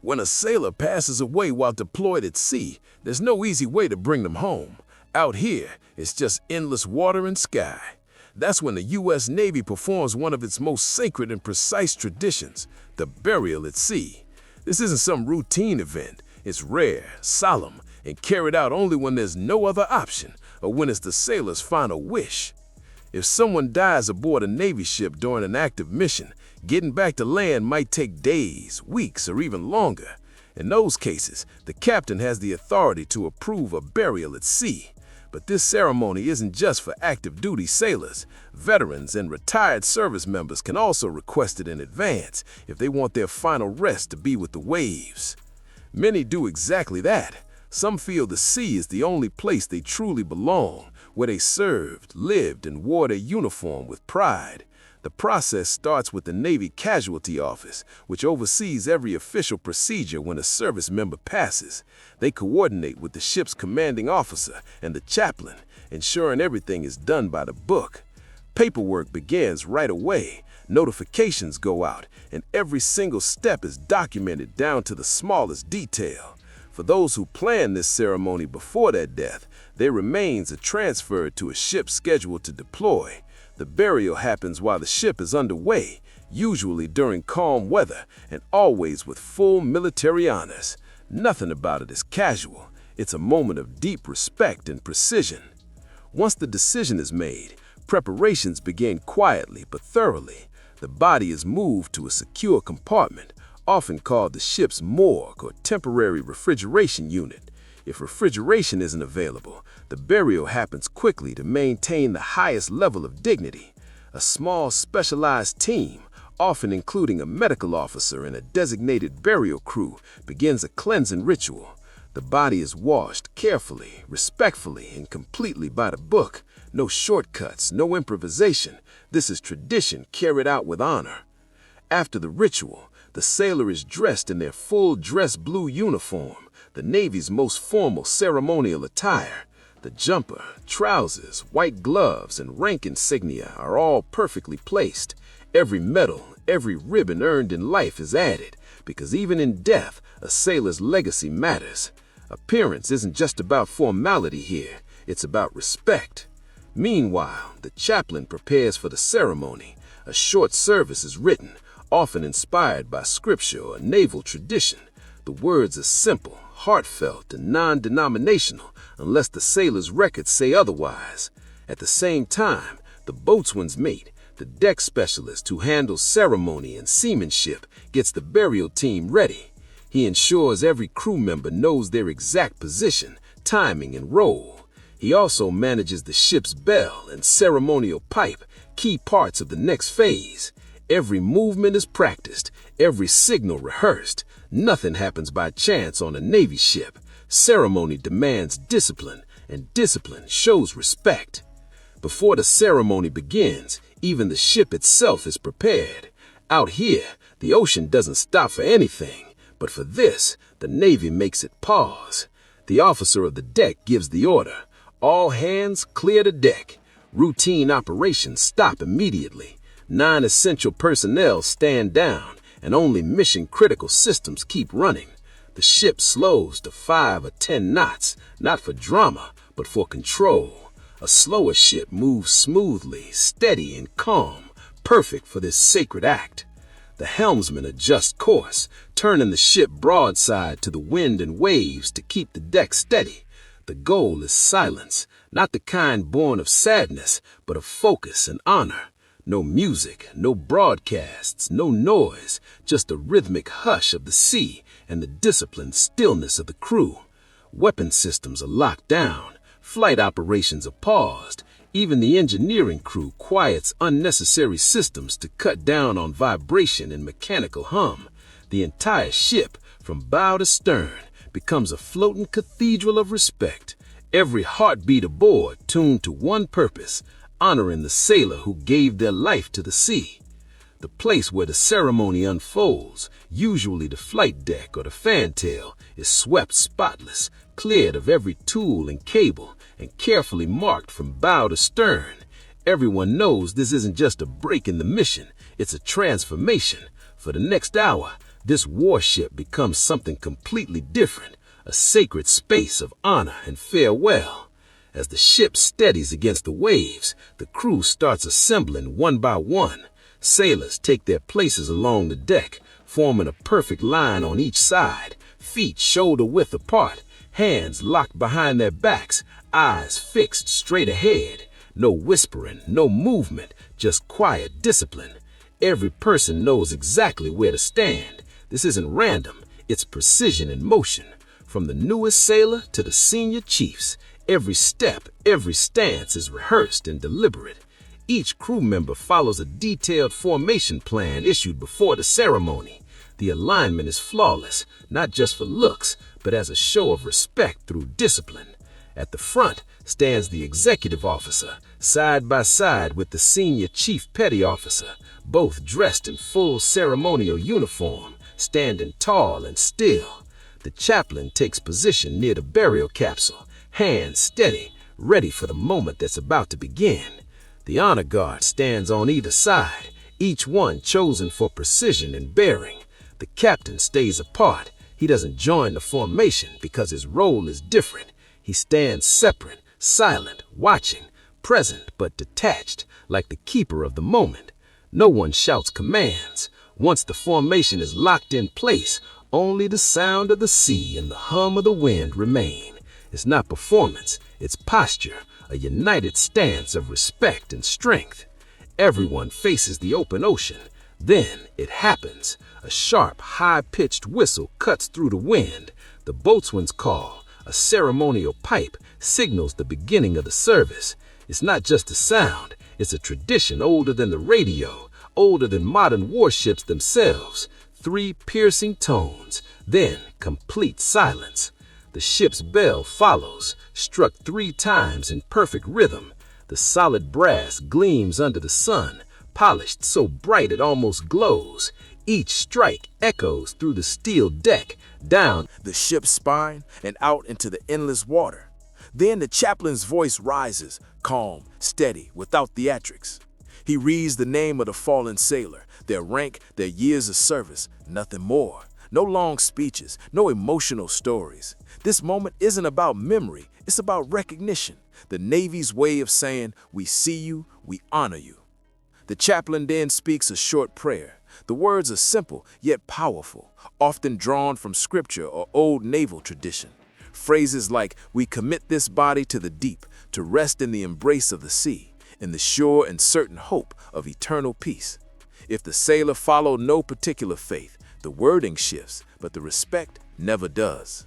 When a sailor passes away while deployed at sea, there's no easy way to bring them home. Out here, it's just endless water and sky. That's when the U.S. Navy performs one of its most sacred and precise traditions, the burial at sea. This isn't some routine event. It's rare, solemn, and carried out only when there's no other option or when it's the sailor's final wish. If someone dies aboard a Navy ship during an active mission, getting back to land might take days, weeks, or even longer. In those cases, the captain has the authority to approve a burial at sea. But this ceremony isn't just for active duty sailors. Veterans and retired service members can also request it in advance if they want their final rest to be with the waves. Many do exactly that. Some feel the sea is the only place they truly belong, where they served, lived, and wore their uniform with pride. The process starts with the Navy Casualty Office, which oversees every official procedure when a service member passes. They coordinate with the ship's commanding officer and the chaplain, ensuring everything is done by the book. Paperwork begins right away. Notifications go out, and every single step is documented down to the smallest detail. For those who plan this ceremony before their death, their remains are transferred to a ship scheduled to deploy. The burial happens while the ship is underway, usually during calm weather and always with full military honors. Nothing about it is casual. It's a moment of deep respect and precision. Once the decision is made, preparations begin quietly but thoroughly. The body is moved to a secure compartment, often called the ship's morgue or temporary refrigeration unit. If refrigeration isn't available, the burial happens quickly to maintain the highest level of dignity. A small specialized team, often including a medical officer and a designated burial crew, begins a cleansing ritual. The body is washed carefully, respectfully, and completely by the book. No shortcuts, no improvisation. This is tradition carried out with honor. After the ritual, the sailor is dressed in their full dress blue uniform, the Navy's most formal ceremonial attire. The jumper, trousers, white gloves, and rank insignia are all perfectly placed. Every medal, every ribbon earned in life is added, because even in death, a sailor's legacy matters. Appearance isn't just about formality here, it's about respect. Meanwhile, the chaplain prepares for the ceremony. A short service is written, often inspired by scripture or naval tradition. The words are simple, heartfelt, and non-denominational, unless the sailor's records say otherwise. At the same time, the boatswain's mate, the deck specialist who handles ceremony and seamanship, gets the burial team ready. He ensures every crew member knows their exact position, timing, and role. He also manages the ship's bell and ceremonial pipe, key parts of the next phase. Every movement is practiced, every signal rehearsed. Nothing happens by chance on a Navy ship. Ceremony demands discipline, and discipline shows respect. Before the ceremony begins, even the ship itself is prepared. Out here, the ocean doesn't stop for anything, but for this, the Navy makes it pause. The officer of the deck gives the order. All hands clear the deck. Routine operations stop immediately. Non-essential personnel stand down, and only mission-critical systems keep running. The ship slows to 5 or 10 knots, not for drama, but for control. A slower ship moves smoothly, steady, and calm, perfect for this sacred act. The helmsman adjusts course, turning the ship broadside to the wind and waves to keep the deck steady. The goal is silence, not the kind born of sadness, but of focus and honor. No music, no broadcasts, no noise, just a rhythmic hush of the sea and the disciplined stillness of the crew. Weapon systems are locked down, flight operations are paused. Even the engineering crew quiets unnecessary systems to cut down on vibration and mechanical hum. The entire ship, from bow to stern, becomes a floating cathedral of respect. Every heartbeat aboard tuned to one purpose, honoring the sailor who gave their life to the sea. The place where the ceremony unfolds, usually the flight deck or the fantail, is swept spotless, cleared of every tool and cable, and carefully marked from bow to stern. Everyone knows this isn't just a break in the mission, it's a transformation. For the next hour, this warship becomes something completely different, a sacred space of honor and farewell. As the ship steadies against the waves, the crew starts assembling one by one. Sailors take their places along the deck, forming a perfect line on each side, feet shoulder-width apart, hands locked behind their backs, eyes fixed straight ahead. No whispering, no movement, just quiet discipline. Every person knows exactly where to stand. This isn't random, it's precision in motion. From the newest sailor to the senior chiefs, every step, every stance is rehearsed and deliberate. Each crew member follows a detailed formation plan issued before the ceremony. The alignment is flawless, not just for looks, but as a show of respect through discipline. At the front stands the executive officer, side by side with the senior chief petty officer, both dressed in full ceremonial uniform, standing tall and still. The chaplain takes position near the burial capsule, hands steady, ready for the moment that's about to begin. The honor guard stands on either side, each one chosen for precision and bearing. The captain stays apart. He doesn't join the formation because his role is different. He stands separate, silent, watching, present but detached, like the keeper of the moment. No one shouts commands. Once the formation is locked in place, only the sound of the sea and the hum of the wind remain. It's not performance, it's posture, a united stance of respect and strength. Everyone faces the open ocean. Then it happens. A sharp, high-pitched whistle cuts through the wind. The boatswain's call, a ceremonial pipe, signals the beginning of the service. It's not just a sound, it's a tradition older than the radio, older than modern warships themselves. 3 piercing tones, then complete silence. The ship's bell follows, struck 3 times in perfect rhythm. The solid brass gleams under the sun, polished so bright it almost glows. Each strike echoes through the steel deck, down the ship's spine, and out into the endless water. Then the chaplain's voice rises, calm, steady, without theatrics. He reads the name of the fallen sailor, their rank, their years of service, nothing more. No long speeches, no emotional stories. This moment isn't about memory, it's about recognition. The Navy's way of saying, we see you, we honor you. The chaplain then speaks a short prayer. The words are simple yet powerful, often drawn from scripture or old naval tradition. Phrases like, we commit this body to the deep, to rest in the embrace of the sea, in the sure and certain hope of eternal peace. If the sailor followed no particular faith, the wording shifts, but the respect never does.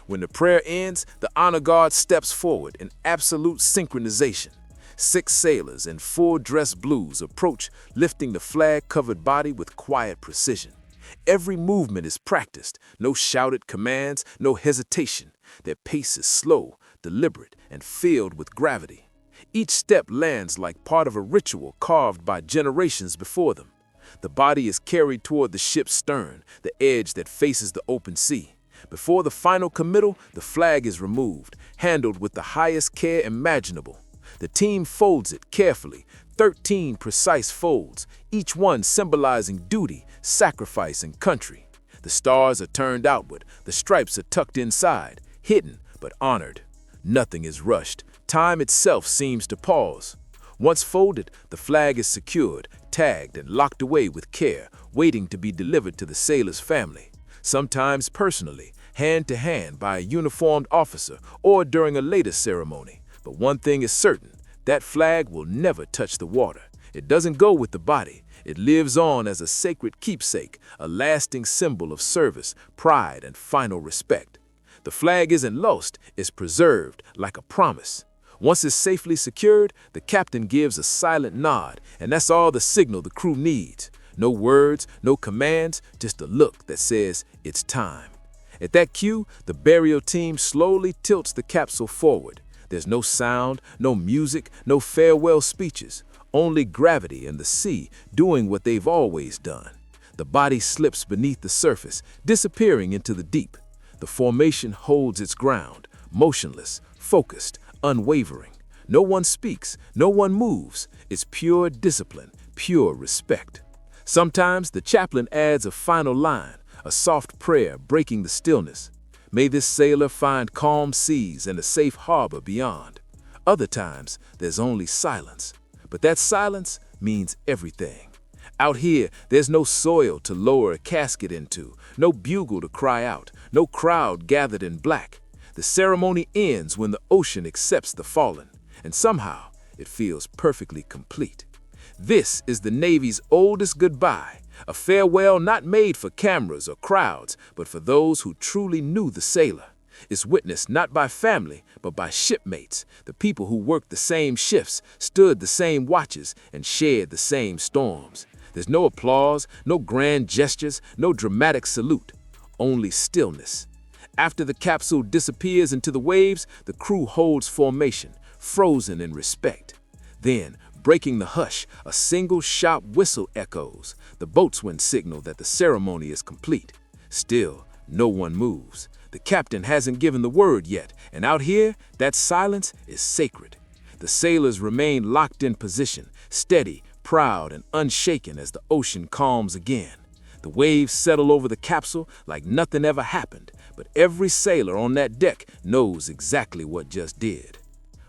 When the prayer ends, the honor guard steps forward in absolute synchronization. 6 sailors in full dress blues approach, lifting the flag-covered body with quiet precision. Every movement is practiced, no shouted commands, no hesitation. Their pace is slow, deliberate, and filled with gravity. Each step lands like part of a ritual carved by generations before them. The body is carried toward the ship's stern, the edge that faces the open sea. Before the final committal, the flag is removed, handled with the highest care imaginable. The team folds it carefully, 13 precise folds, each one symbolizing duty, sacrifice, and country. The stars are turned outward, the stripes are tucked inside, hidden but honored. Nothing is rushed. Time itself seems to pause. Once folded, the flag is secured, tagged, and locked away with care, waiting to be delivered to the sailor's family. Sometimes personally, hand to hand by a uniformed officer or during a later ceremony. But one thing is certain, that flag will never touch the water. It doesn't go with the body. It lives on as a sacred keepsake, a lasting symbol of service, pride, and final respect. The flag isn't lost, it's preserved like a promise. Once it's safely secured, the captain gives a silent nod, and that's all the signal the crew needs. No words, no commands, just a look that says, it's time. At that cue, the burial team slowly tilts the capsule forward. There's no sound, no music, no farewell speeches, only gravity and the sea doing what they've always done. The body slips beneath the surface, disappearing into the deep. The formation holds its ground, motionless, focused, unwavering. No one speaks, no one moves. It's pure discipline, pure respect. Sometimes the chaplain adds a final line, a soft prayer breaking the stillness. May this sailor find calm seas and a safe harbor beyond. Other times, there's only silence, but that silence means everything. Out here, there's no soil to lower a casket into, no bugle to cry out, no crowd gathered in black. The ceremony ends when the ocean accepts the fallen, and somehow it feels perfectly complete. This is the Navy's oldest goodbye, a farewell not made for cameras or crowds, but for those who truly knew the sailor. It's witnessed not by family, but by shipmates, the people who worked the same shifts, stood the same watches, and shared the same storms. There's no applause, no grand gestures, no dramatic salute, only stillness. After the capsule disappears into the waves, the crew holds formation, frozen in respect. Then, breaking the hush, a single sharp whistle echoes, the boatswain signal that the ceremony is complete. Still, no one moves. The captain hasn't given the word yet, and out here, that silence is sacred. The sailors remain locked in position, steady, proud, and unshaken as the ocean calms again. The waves settle over the capsule like nothing ever happened, but every sailor on that deck knows exactly what just did.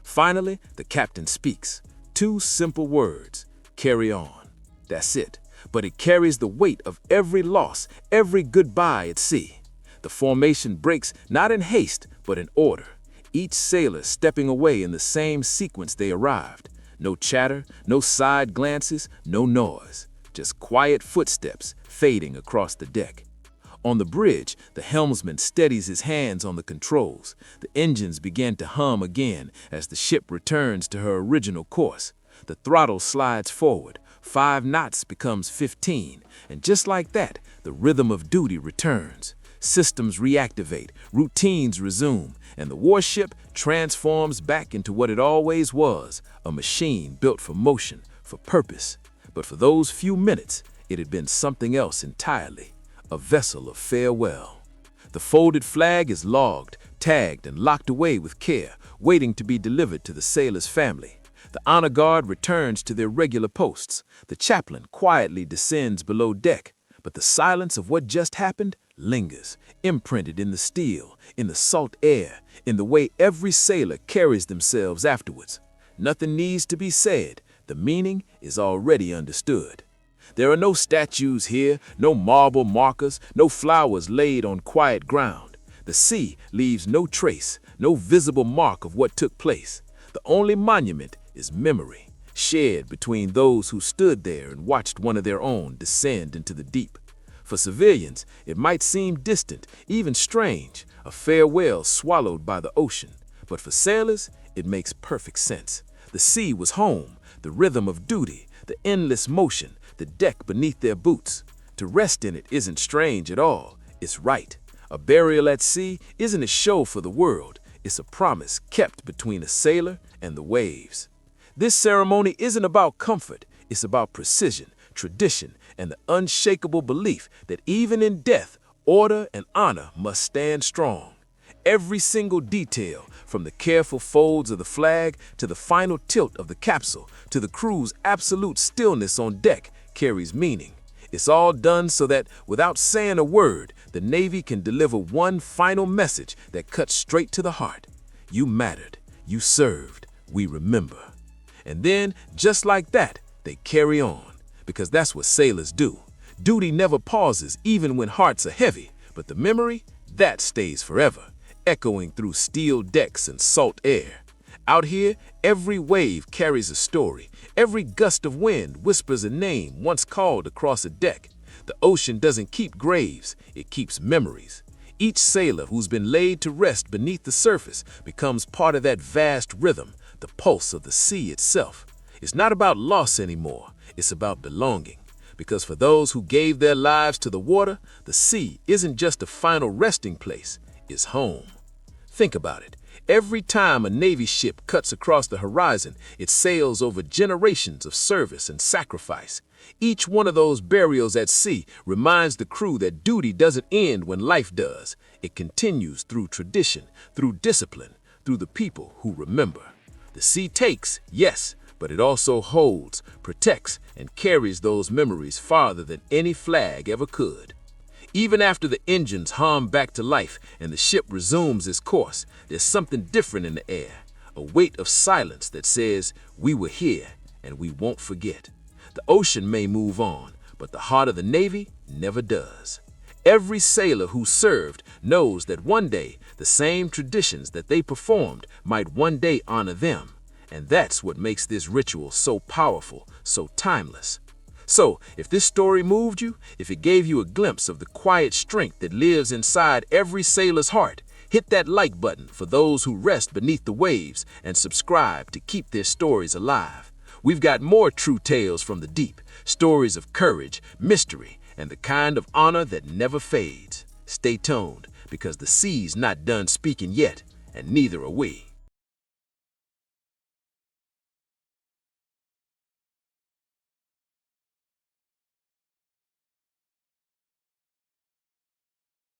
Finally, the captain speaks. 2 simple words: carry on. That's it, but it carries the weight of every loss, every goodbye at sea. The formation breaks not in haste, but in order. Each sailor stepping away in the same sequence they arrived. No chatter, no side glances, no noise. Just quiet footsteps fading across the deck. On the bridge, the helmsman steadies his hands on the controls. The engines begin to hum again as the ship returns to her original course. The throttle slides forward. 5 knots becomes 15, and just like that, the rhythm of duty returns. Systems reactivate, routines resume, and the warship transforms back into what it always was, a machine built for motion, for purpose. But for those few minutes, it had been something else entirely, a vessel of farewell. The folded flag is logged, tagged, and locked away with care, waiting to be delivered to the sailor's family. The honor guard returns to their regular posts. The chaplain quietly descends below deck, but the silence of what just happened lingers, imprinted in the steel, in the salt air, in the way every sailor carries themselves afterwards. Nothing needs to be said. The meaning is already understood. There are no statues here, no marble markers, no flowers laid on quiet ground. The sea leaves no trace, no visible mark of what took place. The only monument is memory, shared between those who stood there and watched one of their own descend into the deep. For civilians, it might seem distant, even strange, a farewell swallowed by the ocean. But for sailors, it makes perfect sense. The sea was home, the rhythm of duty, the endless motion, the deck beneath their boots. To rest in it isn't strange at all, it's right. A burial at sea isn't a show for the world, it's a promise kept between a sailor and the waves. This ceremony isn't about comfort, it's about precision, tradition, and the unshakable belief that even in death, order and honor must stand strong. Every single detail, from the careful folds of the flag to the final tilt of the capsule to the crew's absolute stillness on deck, carries meaning. It's all done so that, without saying a word, the Navy can deliver one final message that cuts straight to the heart. You mattered, you served, we remember. And then, just like that, they carry on. Because that's what sailors do. Duty never pauses, even when hearts are heavy, but the memory, that stays forever, echoing through steel decks and salt air. Out here, every wave carries a story. Every gust of wind whispers a name once called across a deck. The ocean doesn't keep graves, it keeps memories. Each sailor who's been laid to rest beneath the surface becomes part of that vast rhythm, the pulse of the sea itself. It's not about loss anymore. It's about belonging, because for those who gave their lives to the water, the sea isn't just a final resting place, it's home. Think about it. Every time a Navy ship cuts across the horizon, it sails over generations of service and sacrifice. Each one of those burials at sea reminds the crew that duty doesn't end when life does. It continues through tradition, through discipline, through the people who remember. The sea takes, yes, but it also holds, protects, and carries those memories farther than any flag ever could. Even after the engines hum back to life and the ship resumes its course, there's something different in the air, a weight of silence that says, we were here and we won't forget. The ocean may move on, but the heart of the Navy never does. Every sailor who served knows that one day the same traditions that they performed might one day honor them. And that's what makes this ritual so powerful, so timeless. So, if this story moved you, if it gave you a glimpse of the quiet strength that lives inside every sailor's heart, hit that like button for those who rest beneath the waves and subscribe to keep their stories alive. We've got more true tales from the deep, stories of courage, mystery, and the kind of honor that never fades. Stay tuned, because the sea's not done speaking yet, and neither are we.